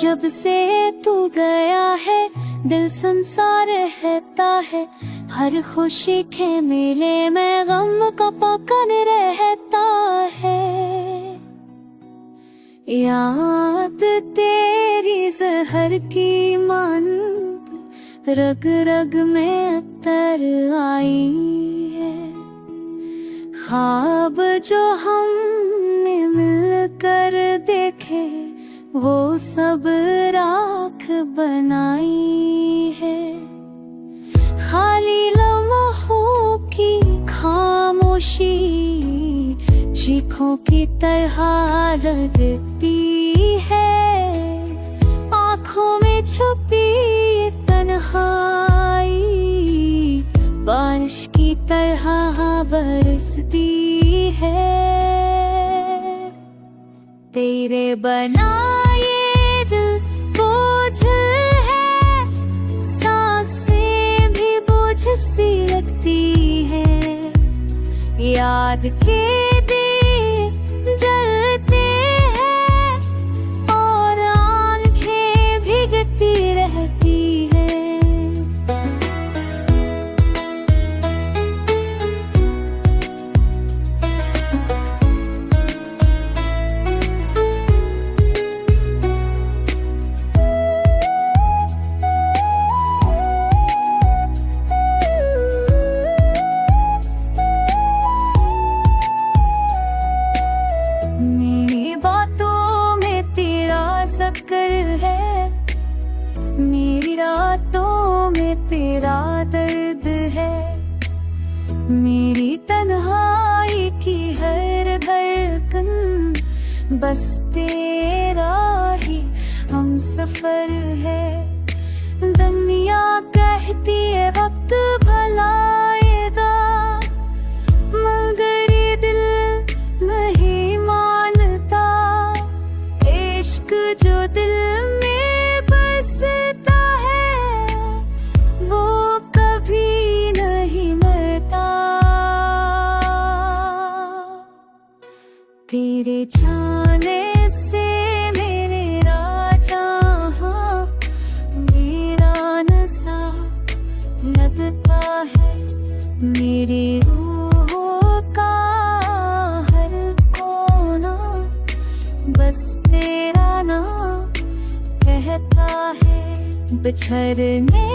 जब से तू गया है दिल संसार रहता है, हर खुशी के मेले में गम का पकड़ रहता है। याद तेरी जहर की मानत रग रग में अतर आई है। ख्वाब जो हमने मिलकर देखे वो सब राख बनाई है। खाली लम्हों की खामोशी चीखों की तरह लगती है। आँखों में छुपी तन्हाई बारिश की तरह बरसती है। तेरे बनाए दिल बोझ है, सांसें भी बोझ सी लगती है। याद के दिए जलते हैं और आंखें भीगती रहती है। है मेरी रातों में तेरा दर्द है। मेरी तन्हाई की हर धड़कन बस तेरा ही हम सफर है। दुनिया कहती है वक्त भलाएगा, मगर ये दिल नहीं मानता। इश्क जो दिल में बसता है वो कभी नहीं मरता। तेरे जाने से मेरे राजा हाँ वीरान सा लगता है। मेरी रूह का हर कोना बस तेरा नाम कहता है। बिछड़ने